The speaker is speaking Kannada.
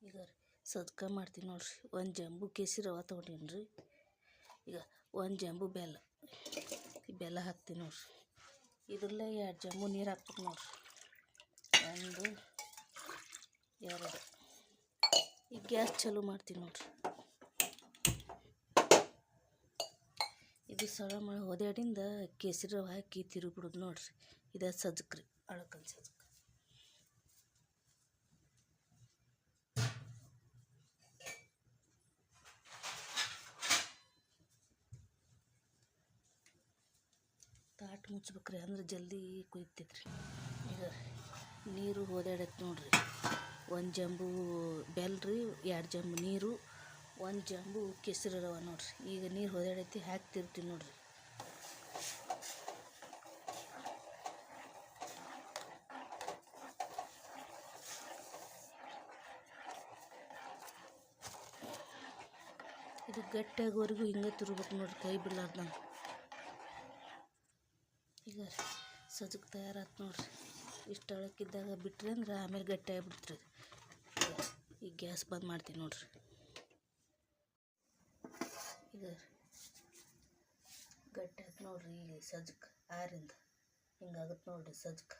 ಈಗ ಸಜ್ಕ ಮಾಡ್ತೀನಿ ನೋಡ್ರಿ. ಒಂದು ಜಂಬು ಕೇಸರಿ ರವೆ ತೊಗೊಂಡೀನಿ ರೀ. ಈಗ ಒಂದು ಜಂಬು ಬೆಲ್ಲ, ಈ ಬೆಲ್ಲ ಹಾಕ್ತೀನಿ ನೋಡ್ರಿ. ಇದರಲ್ಲೇ 2 ಜಂಬು ನೀರು ಹಾಕ್ಬೇಕು ನೋಡ್ರಿ. 1 2. ಈಗ ಗ್ಯಾಸ್ ಚಾಲೂ ಮಾಡ್ತೀನಿ ನೋಡ್ರಿ. ಇದು ಸಳ ಮಾಡಿ ಹೊದ್ಯಾಡಿಂದ ಕೇಸರಿ ರವೆ ಹಾಕಿ ತಿರುಗಿಬಿಡೋದು ನೋಡ್ರಿ. ಇದು ಸಜ್ಕ ರೀ, ಅಳಕಲ್ ಸಜ್ಕ. ತಾಟ್ ಮುಚ್ಬೇಕ್ರಿ, ಅಂದ್ರೆ ಜಲ್ದಿ ಕುದಿತೈತ್ರಿ. ಈಗ ನೀರು ಹೊದ್ಯಾಡೈತೆ ನೋಡ್ರಿ. 1 ಜಂಬು ಬೆಲ್ಲ ರೀ, 2 ಜಂಬು ನೀರು, 1 ಜಂಬು ಕೇಸರಿ ರವೆ ನೋಡ್ರಿ. ಈಗ ನೀರು ಹೊದ್ಯಾಡೈತಿ, ಹಾಕಿ ತಿರ್ತೀನಿ ನೋಡ್ರಿ. ಇದು ಗಟ್ಟಿಯಾಗೋವರೆಗೂ ಹಿಂಗೆ ತಿರ್ಬೇಕು ನೋಡ್ರಿ, ಕೈ ಬಿಡ್ಲಾರ್ದಂಗೆ. ಈಗ ಸಜ್ಕ ತಯಾರಾಯ್ತು ನೋಡ್ರಿ. ಇಷ್ಟು ಅಳಕ್ಕಿದ್ದಾಗ ಬಿಟ್ರಿ ಅಂದ್ರೆ ಆಮೇಲೆ ಗಟ್ಟಿ ಆಗಿಬಿಡ್ತ್ರಿ. ಈಗ ಗ್ಯಾಸ್ ಬಂದ್ ಮಾಡ್ತೀನಿ ನೋಡ್ರಿ. ಈಗ ಗಟ್ಟಿ ಆಯ್ತು ನೋಡ್ರಿ. ಈಗ ಸಜ್ಕ ಆರಿಂದ ಹಿಂಗಾಗುತ್ತೆ ನೋಡ್ರಿ ಸಜ್ಕ.